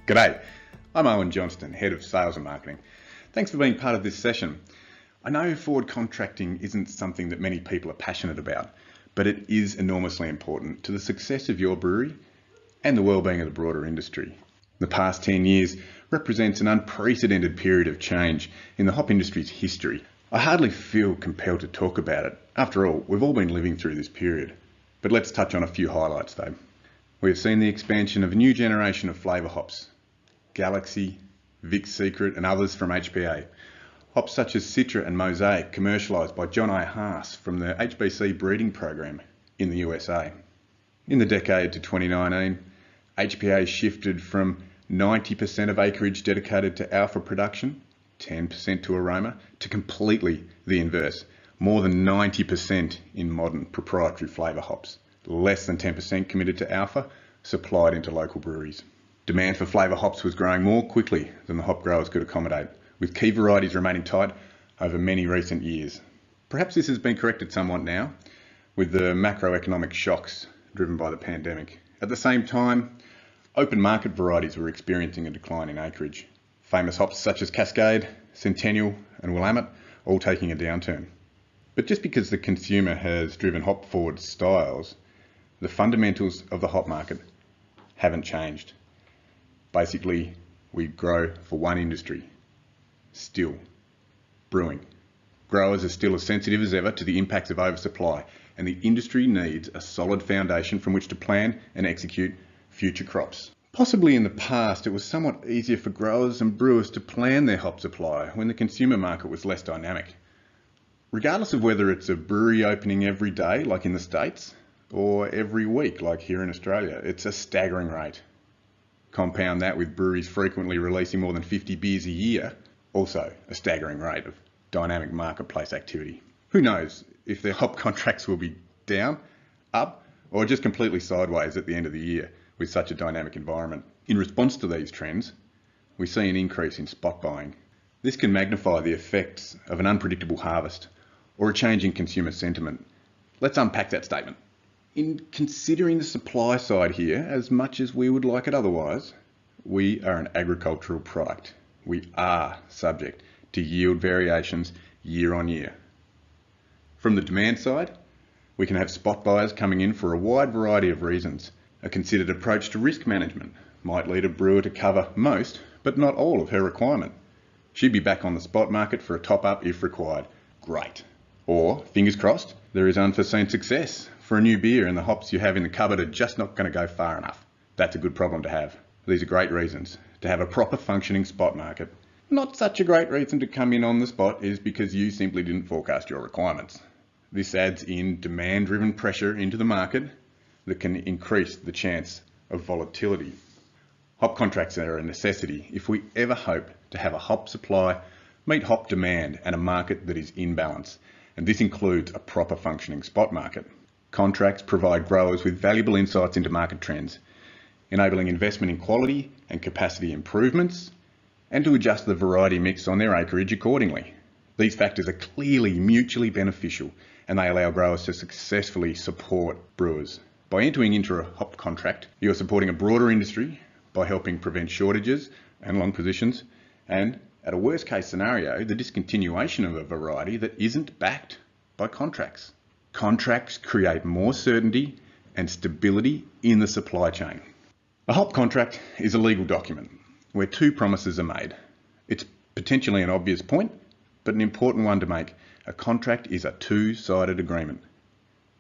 G'day, I'm Owen Johnston, Head of Sales and Marketing. Thanks for being part of this session. I know forward contracting isn't something that many people are passionate about, but it is enormously important to the success of your brewery and the well-being of the broader industry. The past 10 years represents an unprecedented period of change in the hop industry's history. I hardly feel compelled to talk about it. After all, we've all been living through this period. But let's touch on a few highlights though. We have seen the expansion of a new generation of flavour hops. Galaxy, Vic Secret and others from HPA. Hops such as Citra and Mosaic commercialised by John I. Haas from the HBC breeding program in the USA. In the decade to 2019, HPA shifted from 90% of acreage dedicated to alpha production, 10% to aroma, to completely the inverse. More than 90% in modern proprietary flavour hops. Less than 10% committed to alpha, supplied into local breweries. Demand for flavour hops was growing more quickly than the hop growers could accommodate, with key varieties remaining tight over many recent years. Perhaps this has been corrected somewhat now, with the macroeconomic shocks driven by the pandemic. At the same time, open market varieties were experiencing a decline in acreage. Famous hops such as Cascade, Centennial and Willamette all taking a downturn. But just because the consumer has driven hop forward styles, the fundamentals of the hop market haven't changed. Basically, we grow for one industry, still, brewing. Growers are still as sensitive as ever to the impacts of oversupply, and the industry needs a solid foundation from which to plan and execute future crops. Possibly in the past, it was somewhat easier for growers and brewers to plan their hop supply when the consumer market was less dynamic. Regardless of whether it's a brewery opening every day, like in the States, or every week, like here in Australia, it's a staggering rate. Compound that with breweries frequently releasing more than 50 beers a year, also a staggering rate of dynamic marketplace activity. Who knows if their hop contracts will be down, up, or just completely sideways at the end of the year with such a dynamic environment. In response to these trends, we see an increase in spot buying. This can magnify the effects of an unpredictable harvest or a change in consumer sentiment. Let's unpack that statement. In considering the supply side here, as much as we would like it otherwise, we are an agricultural product. We are subject to yield variations year on year. From the demand side, we can have spot buyers coming in for a wide variety of reasons. A considered approach to risk management might lead a brewer to cover most, but not all of her requirement. She'd be back on the spot market for a top-up if required. Great. Or, fingers crossed, there is unforeseen success for a new beer and the hops you have in the cupboard are just not going to go far enough. That's a good problem to have. These are great reasons to have a proper functioning spot market. Not such a great reason to come in on the spot is because you simply didn't forecast your requirements. This adds in demand-driven pressure into the market that can increase the chance of volatility. Hop contracts are a necessity if we ever hope to have a hop supply meet hop demand and a market that is in balance, and this includes a proper functioning spot market. Contracts provide growers with valuable insights into market trends, enabling investment in quality and capacity improvements, and to adjust the variety mix on their acreage accordingly. These factors are clearly mutually beneficial, and they allow growers to successfully support brewers. By entering into a hop contract, you are supporting a broader industry by helping prevent shortages and long positions, and at a worst case scenario, the discontinuation of a variety that isn't backed by contracts. Contracts create more certainty and stability in the supply chain. A hop contract is a legal document where two promises are made. It's potentially an obvious point, but an important one to make. A contract is a two-sided agreement.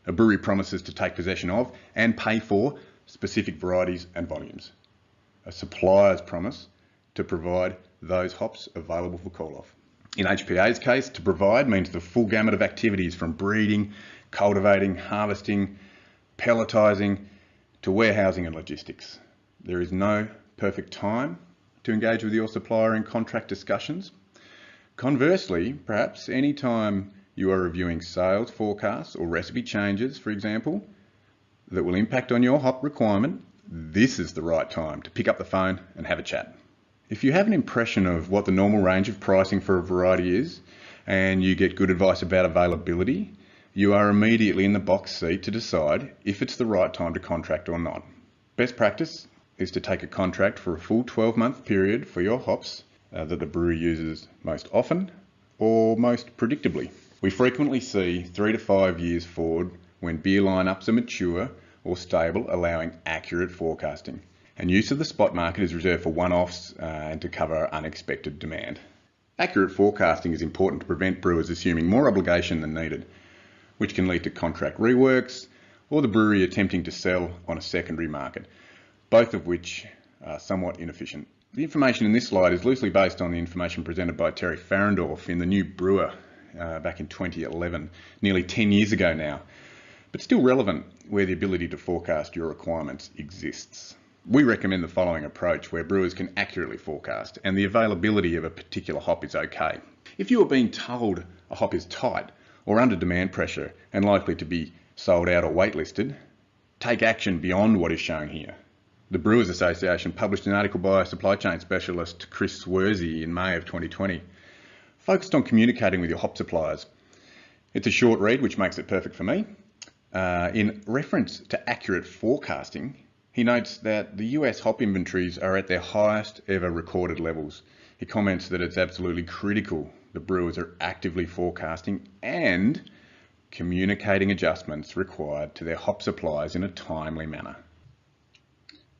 A brewery promises to take possession of and pay for specific varieties and volumes. A supplier's promise to provide those hops available for call-off. In HPA's case, to provide means the full gamut of activities from breeding, cultivating, harvesting, pelletizing, to warehousing and logistics. There is no perfect time to engage with your supplier in contract discussions. Conversely, perhaps any time you are reviewing sales forecasts or recipe changes, for example, that will impact on your hop requirement, this is the right time to pick up the phone and have a chat. If you have an impression of what the normal range of pricing for a variety is, and you get good advice about availability, you are immediately in the box seat to decide if it's the right time to contract or not. Best practice is to take a contract for a full 12-month period for your hops that the brewery uses most often or most predictably. We frequently see 3 to 5 years forward when beer lineups are mature or stable, allowing accurate forecasting. And use of the spot market is reserved for one-offs and to cover unexpected demand. Accurate forecasting is important to prevent brewers assuming more obligation than needed, which can lead to contract reworks or the brewery attempting to sell on a secondary market, both of which are somewhat inefficient. The information in this slide is loosely based on the information presented by Terry Farrendorf in The New Brewer back in 2011, nearly 10 years ago now, but still relevant where the ability to forecast your requirements exists. We recommend the following approach where brewers can accurately forecast and the availability of a particular hop is okay. If you are being told a hop is tight or under demand pressure and likely to be sold out or waitlisted, take action beyond what is shown here. The Brewers Association published an article by supply chain specialist Chris Swersey in May of 2020, focused on communicating with your hop suppliers. It's a short read, which makes it perfect for me. In reference to accurate forecasting, he notes that the US hop inventories are at their highest ever recorded levels. He comments that it's absolutely critical the brewers are actively forecasting and communicating adjustments required to their hop suppliers in a timely manner.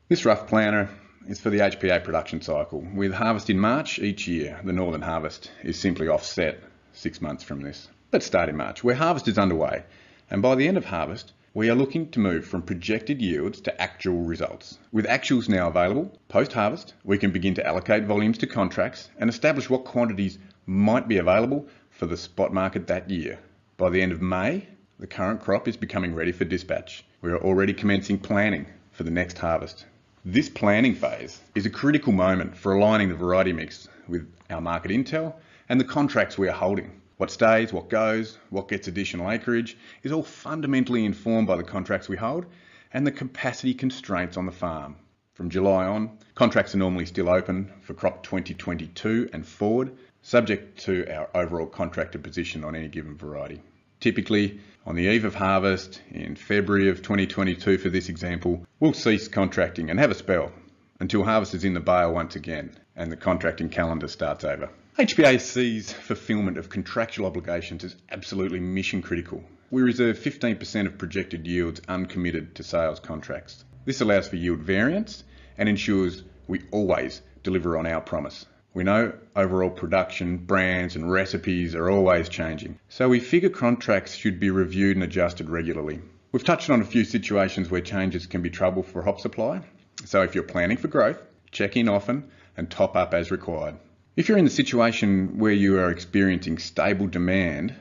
This rough planner is for the HPA production cycle. With harvest in March each year, the northern harvest is simply offset 6 months from this. Let's start in March, where harvest is underway, and by the end of harvest, we are looking to move from projected yields to actual results. With actuals now available, post-harvest, we can begin to allocate volumes to contracts and establish what quantities might be available for the spot market that year. By the end of May, the current crop is becoming ready for dispatch. We are already commencing planning for the next harvest. This planning phase is a critical moment for aligning the variety mix with our market intel and the contracts we are holding. What stays, what goes, what gets additional acreage is all fundamentally informed by the contracts we hold and the capacity constraints on the farm. From July on, contracts are normally still open for crop 2022 and forward, subject to our overall contracted position on any given variety. Typically, on the eve of harvest in February of 2022 for this example, we'll cease contracting and have a spell until harvest is in the bale once again and the contracting calendar starts over. HPA sees fulfilment of contractual obligations as absolutely mission critical. We reserve 15% of projected yields uncommitted to sales contracts. This allows for yield variance and ensures we always deliver on our promise. We know overall production, brands and recipes are always changing, so we figure contracts should be reviewed and adjusted regularly. We've touched on a few situations where changes can be trouble for hop supply, so if you're planning for growth, check in often and top up as required. If you're in the situation where you are experiencing stable demand,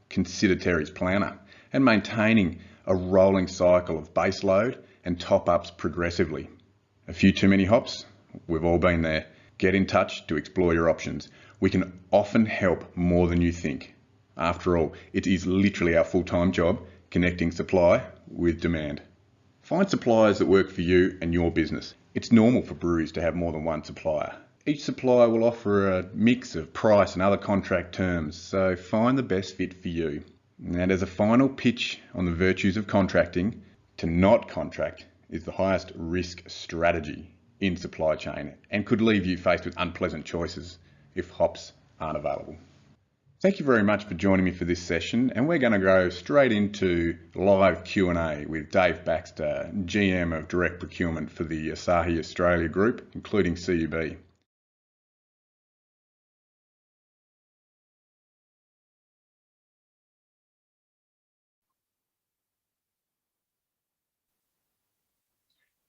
consider Terry's planner and maintaining a rolling cycle of base load and top ups progressively. A few too many hops? We've all been there. Get in touch to explore your options. We can often help more than you think. After all, it is literally our full-time job connecting supply with demand. Find suppliers that work for you and your business. It's normal for breweries to have more than one supplier. Each supplier will offer a mix of price and other contract terms, so find the best fit for you. And as a final pitch on the virtues of contracting, to not contract is the highest risk strategy in supply chain and could leave you faced with unpleasant choices if hops aren't available. Thank you very much for joining me for this session, and we're going to go straight into live Q&A with Dave Baxter, GM of Direct Procurement for the Asahi Australia Group, including CUB.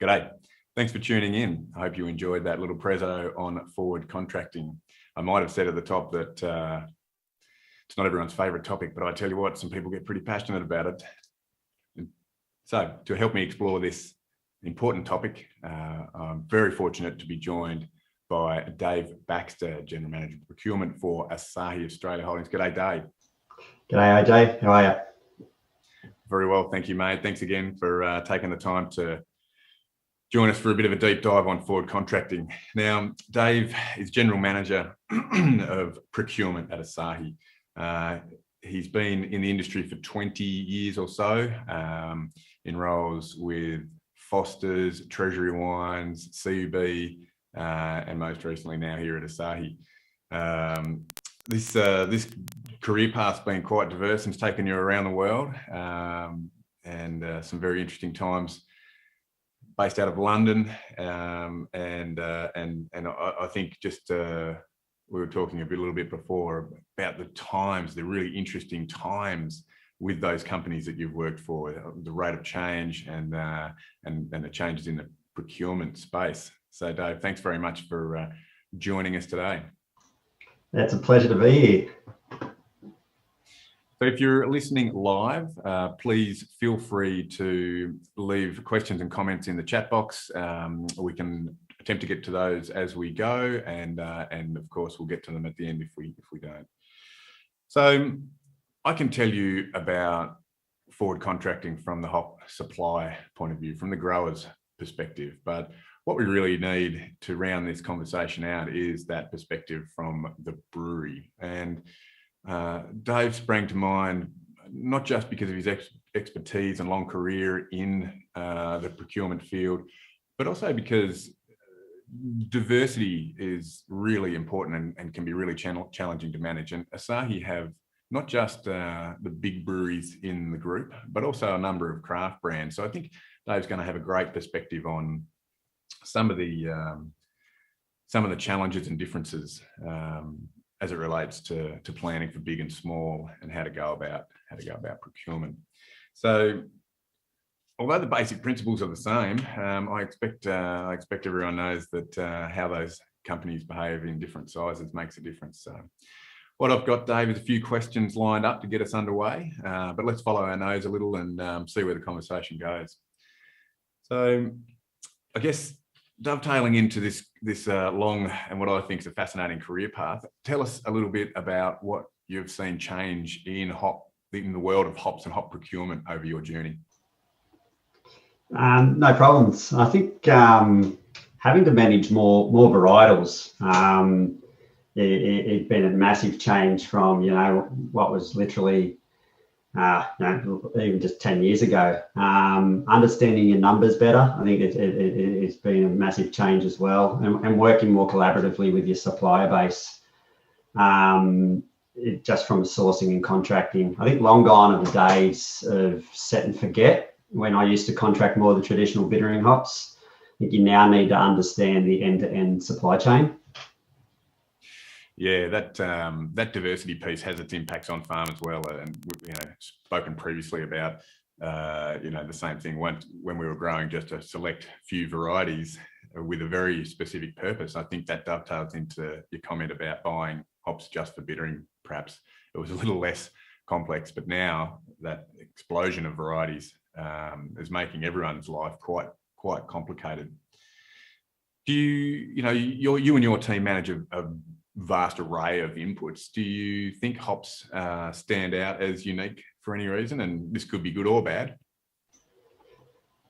G'day. Thanks for tuning in. I hope you enjoyed that little prezzo on forward contracting. I might have said at the top that it's not everyone's favourite topic, but I tell you what, some people get pretty passionate about it. So to help me explore this important topic, I'm very fortunate to be joined by Dave Baxter, General Manager of Procurement for Asahi Australia Holdings. G'day, Dave. G'day, Dave. How are you? Very well, thank you, mate. Thanks again for taking the time to join us for a bit of a deep dive on forward contracting. Now, Dave is General Manager of Procurement at Asahi. He's been in the industry for 20 years or so, in roles with Foster's, Treasury Wines, CUB, and most recently now here at Asahi. This career path's been quite diverse and it's taken you around the world, and some very interesting times based out of London, and I think just we were talking a little bit before about the really interesting times with those companies that you've worked for, the rate of change and the changes in the procurement space. So Dave, thanks very much for joining us today. It's a pleasure to be here. So if you're listening live, please feel free to leave questions and comments in the chat box. We can attempt to get to those as we go, and of course we'll get to them at the end if we don't. So I can tell you about forward contracting from the hop supply point of view, from the grower's perspective, but what we really need to round this conversation out is that perspective from the brewery. And Dave sprang to mind, not just because of his expertise and long career in the procurement field, but also because diversity is really important and can be really challenging to manage. And Asahi have not just the big breweries in the group, but also a number of craft brands. So I think Dave's going to have a great perspective on some of the challenges and differences as it relates to planning for big and small, and how to go about procurement. So although the basic principles are the same, I expect everyone knows that how those companies behave in different sizes makes a difference. So what I've got, Dave, is a few questions lined up to get us underway, but let's follow our nose a little and see where the conversation goes. So I guess dovetailing into this long and what I think is a fascinating career path, tell us a little bit about what you've seen change in the world of hops and hop procurement over your journey. No problems. I think having to manage more varietals, it's been a massive change from what was literally even just 10 years ago. Understanding your numbers better, I think it's been a massive change as well, and working more collaboratively with your supplier base, just from sourcing and contracting. I think long gone are the days of set and forget when I used to contract more of the traditional bittering hops. I think you now need to understand the end-to-end supply chain. Yeah, that diversity piece has its impacts on farm as well, and spoken previously about the same thing when we were growing just a select few varieties with a very specific purpose. I think that dovetails into your comment about buying hops just for bittering. Perhaps it was a little less complex, but now that explosion of varieties is making everyone's life quite complicated. Do you and your team manage a vast array of inputs? Do you think hops stand out as unique for any reason? And this could be good or bad.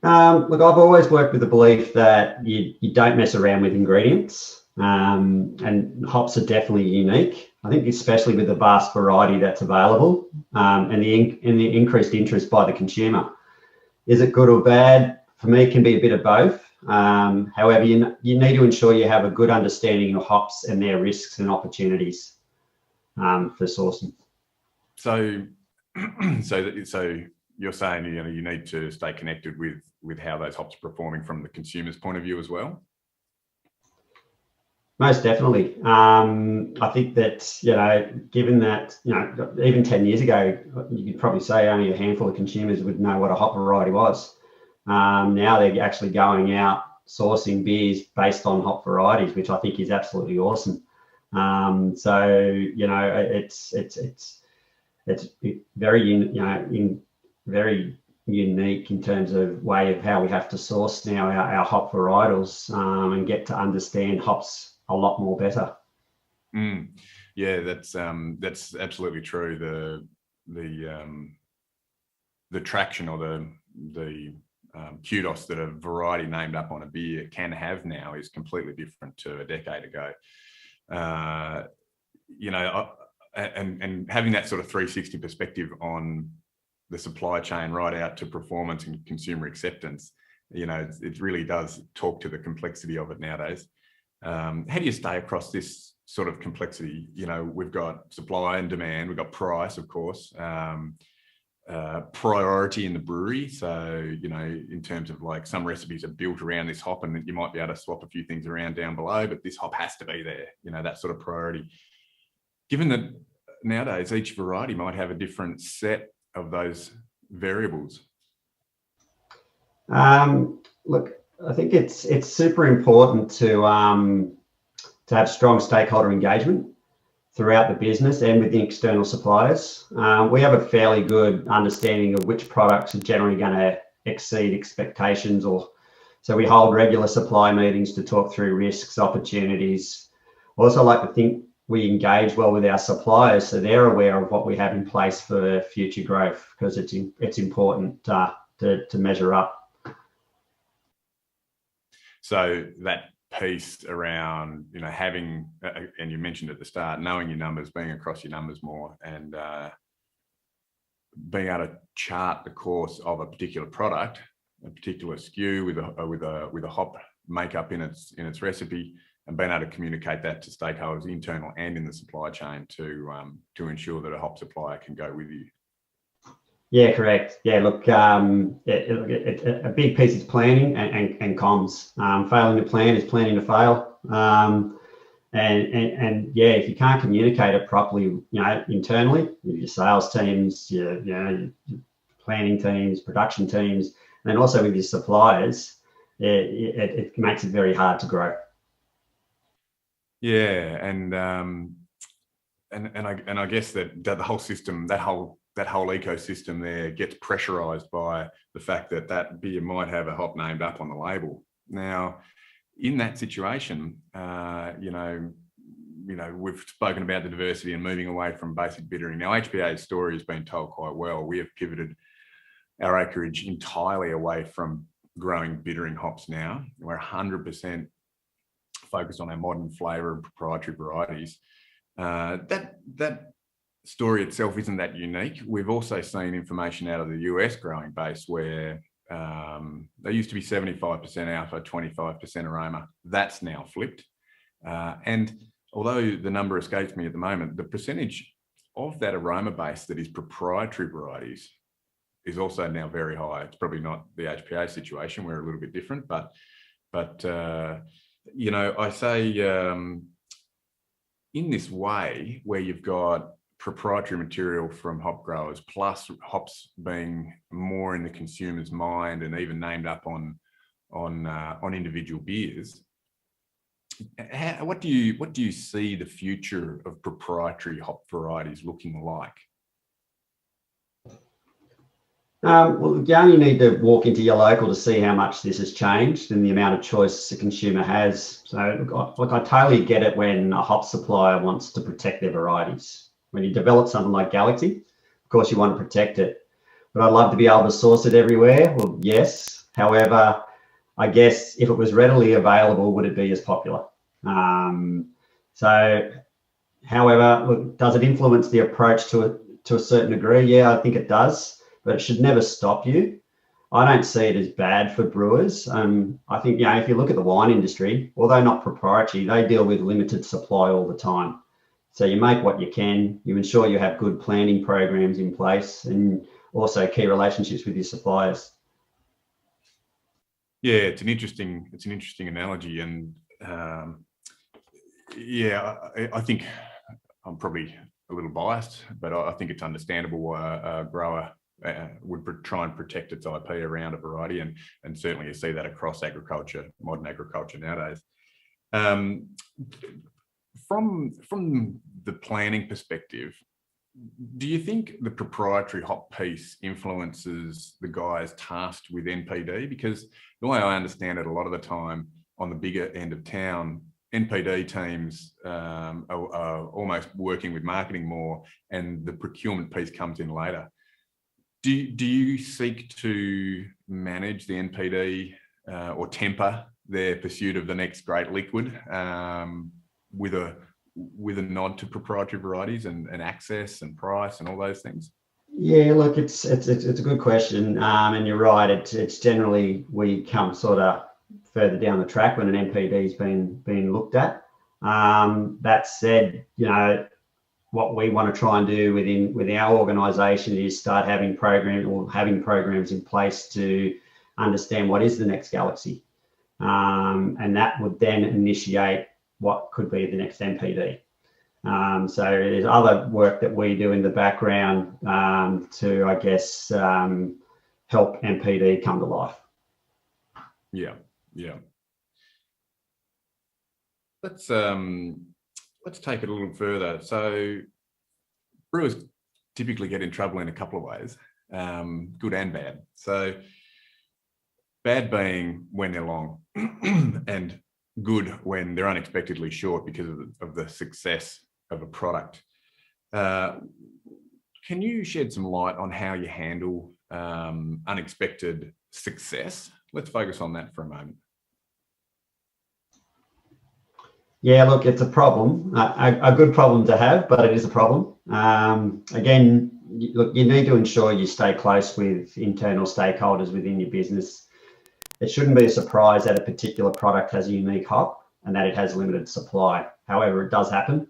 Look, I've always worked with the belief that you don't mess around with ingredients, and hops are definitely unique. I think especially with the vast variety that's available, and the increased interest by the consumer. Is it good or bad? For me, it can be a bit of both. However, you need to ensure you have a good understanding of hops and their risks and opportunities for sourcing. So you're saying you need to stay connected with how those hops are performing from the consumer's point of view as well. Most definitely. I think that given that even 10 years ago, you could probably say only a handful of consumers would know what a hop variety was. Now they're actually going out sourcing beers based on hop varieties, which I think is absolutely awesome. It's very very unique in terms of way of how we have to source now our hop varietals, and get to understand hops a lot more better. Yeah, that's absolutely true. The traction or the kudos that a variety named up on a beer can have now is completely different to a decade ago. And having that sort of 360 perspective on the supply chain right out to performance and consumer acceptance You know, it really does talk to the complexity of it nowadays. How do you stay across this sort of complexity? You know, we've got supply and demand, we've got price, of course, priority in the brewery. So, you know, in terms of like some recipes are built around this hop and you might be able to swap a few things around down below, but this hop has to be there, you know, that sort of priority. Given that nowadays each variety might have a different set of those variables. Look, I think it's super important to have strong stakeholder engagement throughout the business and with the external suppliers. We have a fairly good understanding of which products are generally going to exceed expectations, or so we hold regular supply meetings to talk through risks, opportunities. I also like to think we engage well with our suppliers so they're aware of what we have in place for future growth, because it's important to measure up. So that piece around, you know, having, and you mentioned at the start, knowing your numbers, being across your numbers more, and being able to chart the course of a particular product, a particular SKU with a hop makeup in its recipe, and being able to communicate that to stakeholders, internal and in the supply chain, to ensure that a hop supplier can go with you. Yeah, correct. Yeah, look, a big piece is planning and comms. Failing to plan is planning to fail. And yeah, if you can't communicate it properly, you know, internally with your sales teams, your planning teams, production teams, and then also with your suppliers, it makes it very hard to grow. Yeah, and I guess that the whole system, that whole ecosystem there gets pressurized by the fact that that beer might have a hop named up on the label. Now, in that situation, you know, we've spoken about the diversity and moving away from basic bittering. Now, HPA's story has been told quite well. We have pivoted our acreage entirely away from growing bittering hops now. We're 100% focused on our modern flavour and proprietary varieties. That story itself isn't that unique. We've also seen information out of the US growing base where they used to be 75% alpha, 25% aroma. That's now flipped. And although the number escapes me at the moment, the percentage of that aroma base that is proprietary varieties is also now very high. It's probably not the HPA situation. We're a little bit different, but you know, I say in this way where you've got proprietary material from hop growers, plus hops being more in the consumer's mind and even named up on individual beers. What do you see the future of proprietary hop varieties looking like? Well, you only need to walk into your local to see how much this has changed and the amount of choice the consumer has. So look, I totally get it when a hop supplier wants to protect their varieties. When you develop something like Galaxy, of course you want to protect it, but I'd love to be able to source it everywhere. Well, yes. However, I guess if it was readily available, would it be as popular? However, look, does it influence the approach to a certain degree? Yeah, I think it does, but it should never stop you. I don't see it as bad for brewers. I think, you know, if you look at the wine industry, although not proprietary, they deal with limited supply all the time. So you make what you can, you ensure you have good planning programs in place and also key relationships with your suppliers. Yeah, it's an interesting analogy, and yeah, I think I'm probably a little biased, but I think it's understandable why a grower would try and protect its IP around a variety, and certainly you see that across agriculture, modern agriculture nowadays. From the planning perspective, do you think the proprietary hop piece influences the guys tasked with NPD? Because the way I understand it, a lot of the time on the bigger end of town, NPD teams are almost working with marketing more, and the procurement piece comes in later. Do you seek to manage the NPD or temper their pursuit of the next great liquid with a nod to proprietary varieties and access and price and all those things? Yeah, look, it's a good question, and you're right. It's generally we come sort of further down the track when an NPD's been looked at. That said, what we want to try and do within our organisation is start having programs in place to understand what is the next galaxy, and that would then initiate what could be the next NPD. So there's other work that we do in the background to, I guess, help NPD come to life. Yeah. Let's take it a little further. So brewers typically get in trouble in a couple of ways, good and bad. So bad being when they're long, and good when they're unexpectedly short because of the success of a product. Can you shed some light on how you handle unexpected success? Let's focus on that for a moment. Yeah, look, it's a problem, a good problem to have, but it is a problem. Again, look, you need to ensure you stay close with internal stakeholders within your business. It shouldn't be a surprise that a particular product has a unique hop and that it has limited supply. However, it does happen.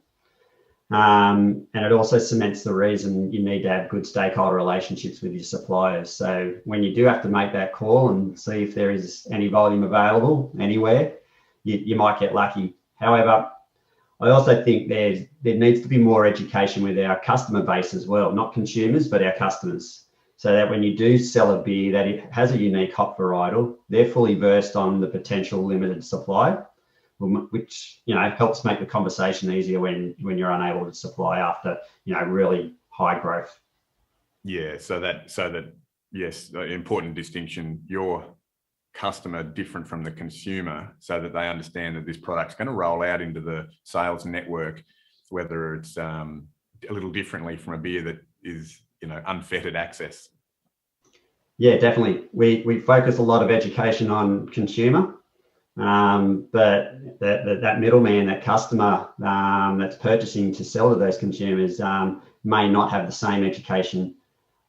And it also cements the reason you need to have good stakeholder relationships with your suppliers. So when you do have to make that call and see if there is any volume available anywhere, you might get lucky. However, I also think there needs to be more education with our customer base as well, not consumers, but our customers, so that when you do sell a beer that it has a unique hop varietal, they're fully versed on the potential limited supply, which helps make the conversation easier when you're unable to supply after really high growth. Yeah, so that yes, important distinction. Your customer different from the consumer, so that they understand that this product's going to roll out into the sales network, whether it's a little differently from a beer that is unfettered access. Yeah, definitely. We focus a lot of education on consumer. But that middleman, that customer that's purchasing to sell to those consumers may not have the same education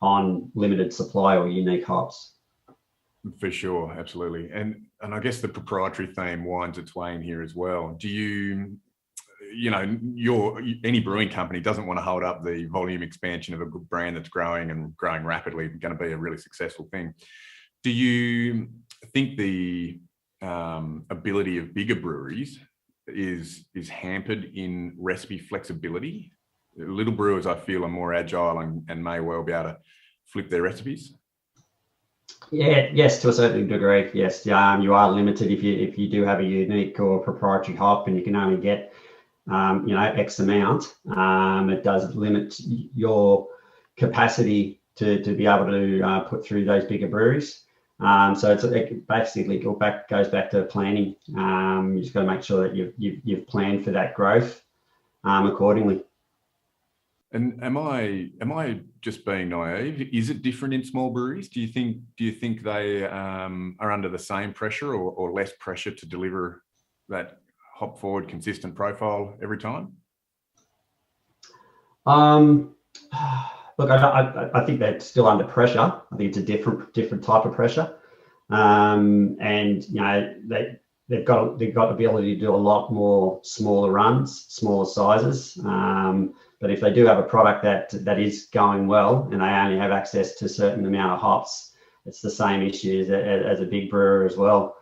on limited supply or unique hops. For sure, absolutely. And I guess the proprietary theme winds its way in here as well. Do you, any brewing company doesn't want to hold up the volume expansion of a good brand that's growing rapidly, going to be a really successful thing. Do you think the ability of bigger breweries is hampered in recipe flexibility? Little brewers, I feel, are more agile and may well be able to flip their recipes. Yeah, yes, to a certain degree, yes. You are limited if you do have a unique or proprietary hop, and you can only get X amount. It does limit your capacity to be able to put through those bigger breweries. So it basically goes back to planning. You just got to make sure that you've planned for that growth accordingly. And am I just being naive? Is it different in small breweries? Do you think they are under the same pressure or less pressure to deliver that hop forward consistent profile every time? Look, I think they're still under pressure. I think it's a different type of pressure, and they've got the ability to do a lot more smaller runs, smaller sizes. But if they do have a product that is going well and they only have access to a certain amount of hops, it's the same issue as a big brewer as well,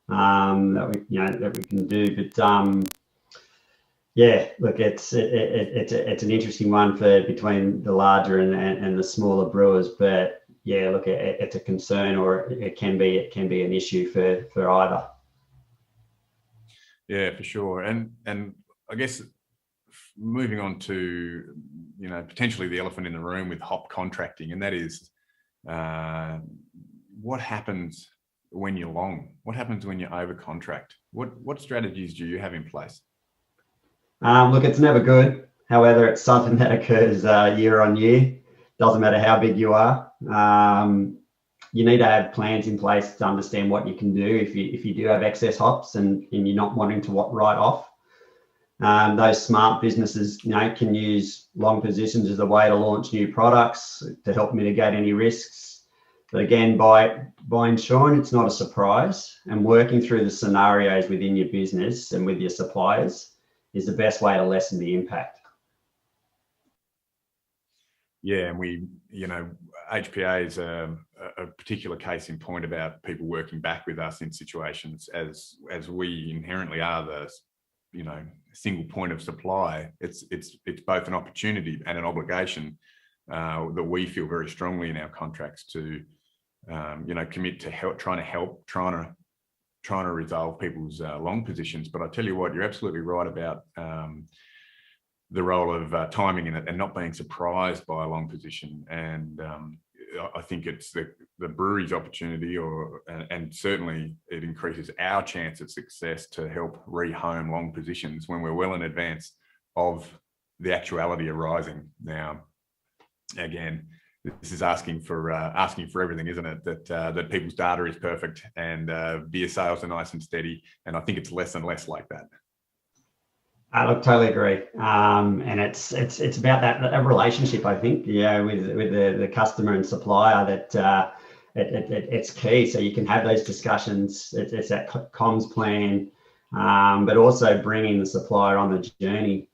that we can do. But yeah, look, it's an interesting one between the larger and the smaller brewers. But yeah, look, it's a concern, or it can be an issue for either. Yeah, for sure. And I guess moving on to potentially the elephant in the room with hop contracting, and that is what happens when you're long? What happens when you over contract? What strategies do you have in place? Look, it's never good. However, it's something that occurs year on year. Doesn't matter how big you are. You need to have plans in place to understand what you can do if you do have excess hops and you're not wanting to write off. Those smart businesses, can use long positions as a way to launch new products to help mitigate any risks. But again, by ensuring it's not a surprise and working through the scenarios within your business and with your suppliers is the best way to lessen the impact. Yeah, and HPA is a particular case in point about people working back with us in situations as we inherently are the single point of supply. It's both an opportunity and an obligation that we feel very strongly in our contracts to commit to trying to resolve people's long positions. But I tell you what, you're absolutely right about the role of timing in it and not being surprised by a long position. And I think it's the brewery's opportunity, and certainly it increases our chance of success to help rehome long positions when we're well in advance of the actuality arising. Now, again, this is asking for everything, isn't it? That people's data is perfect and beer sales are nice and steady. And I think it's less and less like that. I totally agree, and it's about that relationship. I think, with the customer and supplier that it's key. So you can have those discussions. It's that comms plan, but also bringing the supplier on the journey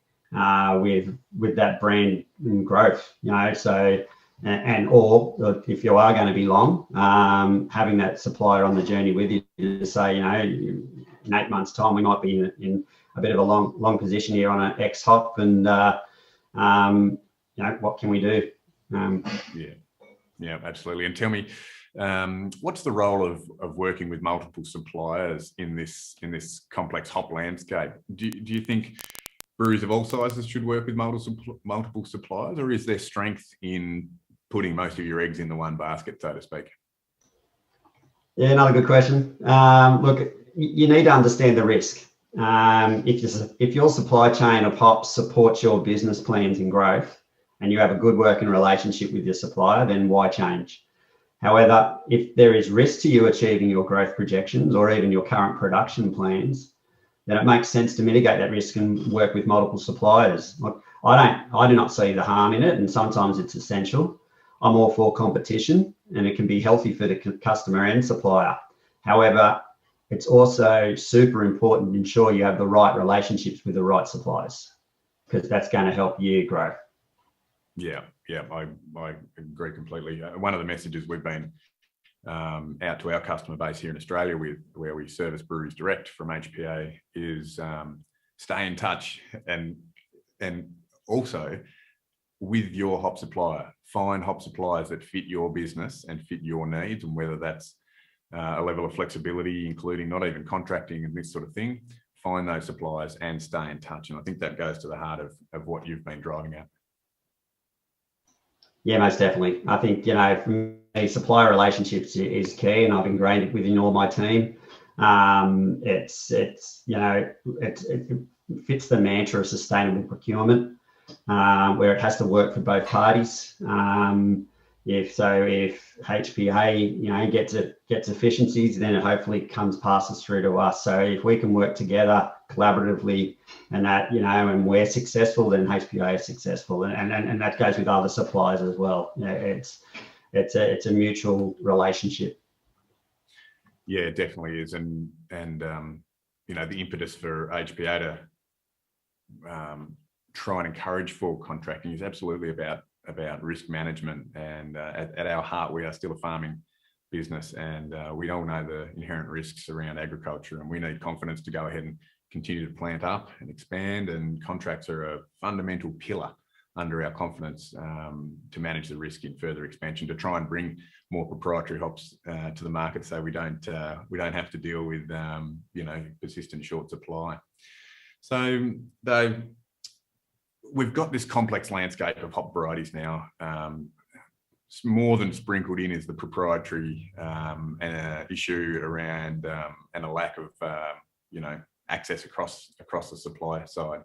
with that brand and growth. So or if you are going to be long, having that supplier on the journey with you to say, in 8 months' time we might be in a bit of a long position here on an X hop, and what can we do? Yeah, absolutely. And tell me, what's the role of working with multiple suppliers in this complex hop landscape? Do you think breweries of all sizes should work with multiple suppliers, or is there strength in putting most of your eggs in the one basket, so to speak? Yeah, another good question. Look, you need to understand the risk. If your supply chain of hops supports your business plans and growth, and you have a good working relationship with your supplier, then why change? However, if there is risk to you achieving your growth projections or even your current production plans, then it makes sense to mitigate that risk and work with multiple suppliers. Look, I do not see the harm in it, and sometimes it's essential. I'm all for competition, and it can be healthy for the customer and supplier. However, it's also super important to ensure you have the right relationships with the right suppliers, because that's going to help you grow. Yeah, I agree completely. One of the messages we've been out to our customer base here in Australia, where we service breweries direct from HPA, is stay in touch, and also with your hop supplier, find hop suppliers that fit your business and fit your needs, and whether that's a level of flexibility, including not even contracting and this sort of thing. Find those suppliers and stay in touch. And I think that goes to the heart of what you've been driving at. Yeah, most definitely. I think, for me, supplier relationships is key, and I've ingrained it within all my team. It fits the mantra of sustainable procurement, where it has to work for both parties. If HPA, gets efficiencies, then it hopefully passes through to us. So if we can work together collaboratively, and that, and we're successful, then HPA is successful, and that goes with other suppliers as well. It's a mutual relationship. Yeah, it definitely is, and the impetus for HPA to try and encourage full contracting is absolutely about risk management. And at our heart, we are still a farming business, and we all know the inherent risks around agriculture, and we need confidence to go ahead and continue to plant up and expand, and contracts are a fundamental pillar under our confidence to manage the risk in further expansion, to try and bring more proprietary hops to the market, so we don't have to deal with persistent short supply. So Dave, we've got this complex landscape of hop varieties now. More than sprinkled in is the proprietary issue around and a lack of access across the supply side.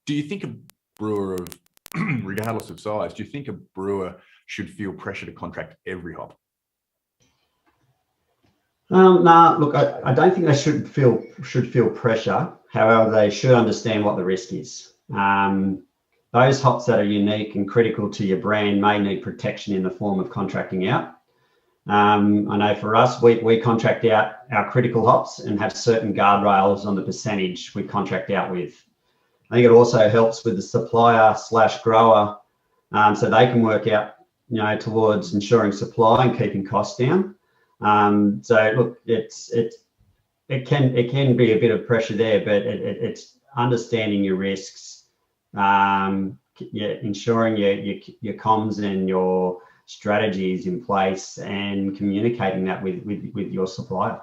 Do you think a brewer of regardless of size, do you think a brewer should feel pressure to contract every hop? No, look, I don't think they should feel pressure. However, they should understand what the risk is. Those hops that are unique and critical to your brand may need protection in the form of contracting out. I know for us, we contract out our critical hops and have certain guardrails on the percentage we contract out with. I think it also helps with the supplier/grower, so they can work out, towards ensuring supply and keeping costs down. So look, it can be a bit of pressure there, but it's understanding your risks, ensuring your comms and your strategies in place, and communicating that with your supplier.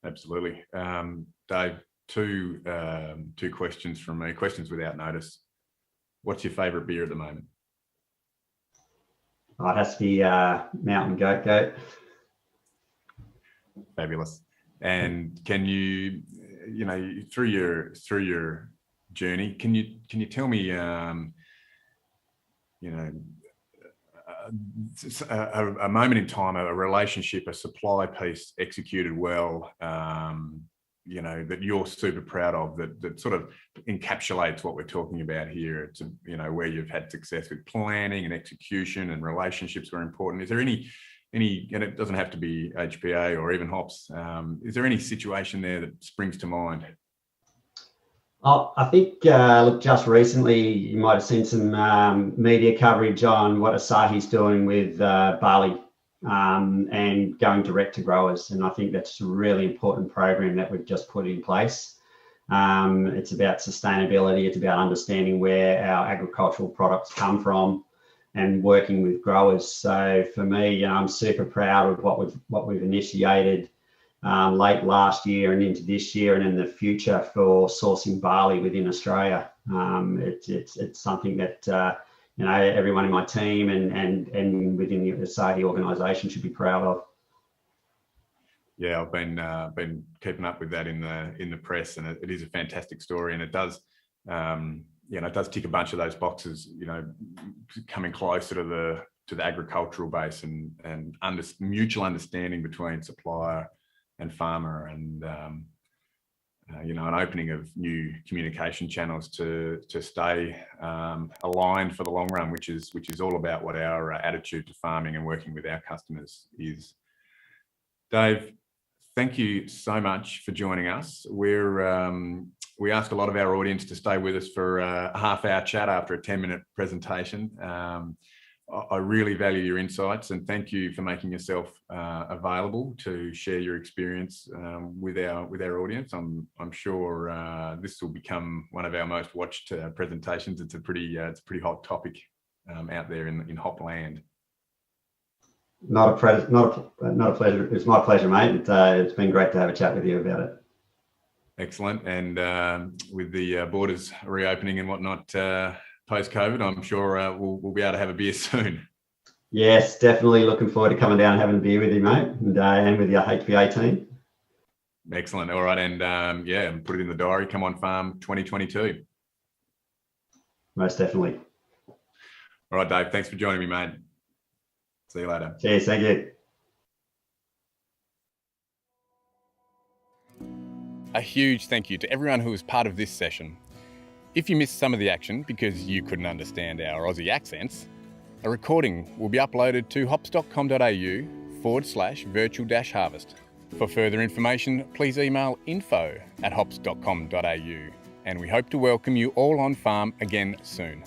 Absolutely. Dave, two questions from me, questions without notice. What's your favourite beer at the moment? Oh, it has to be Mountain Goat. Fabulous. And can you, through your journey, can you tell me, a moment in time, a relationship, a supply piece executed well, that you're super proud of, that sort of encapsulates what we're talking about here. It's, where you've had success with planning and execution, and relationships were important. Is there any, and it doesn't have to be HPA or even hops, is there any situation there that springs to mind? Oh, I think, look, just recently you might have seen some media coverage on what Asahi's doing with barley, and going direct to growers. And I think that's a really important program that we've just put in place. It's about sustainability. It's about understanding where our agricultural products come from and working with growers. So for me, I'm super proud of what we've initiated late last year and into this year and in the future for sourcing barley within Australia. It's something that everyone in my team and within the Asahi organisation should be proud of. Yeah, I've been keeping up with that in the press, and it is a fantastic story, and it does it does tick a bunch of those boxes. Coming closer to the agricultural base and mutual understanding between supplier and farmer, and an opening of new communication channels to stay aligned for the long run, which is all about what our attitude to farming and working with our customers is. Dave, thank you so much for joining us. We ask a lot of our audience to stay with us for a half-hour chat after a 10-minute presentation. I really value your insights, and thank you for making yourself available to share your experience with our audience. I'm sure this will become one of our most watched presentations. It's a pretty hot topic out there in hop land. Not a pleasure. It's my pleasure, mate. It's been great to have a chat with you about it. Excellent. And with the borders reopening and whatnot, post-COVID, I'm sure we'll be able to have a beer soon. Yes, definitely looking forward to coming down and having a beer with you, mate, and with your HPA team. Excellent. All right, and put it in the diary. Come on Farm 2022. Most definitely. All right, Dave. Thanks for joining me, mate. See you later. Cheers. Thank you. A huge thank you to everyone who was part of this session. If you missed some of the action because you couldn't understand our Aussie accents, a recording will be uploaded to hops.com.au/virtual-harvest. For further information, please email info@hops.com.au, and we hope to welcome you all on farm again soon.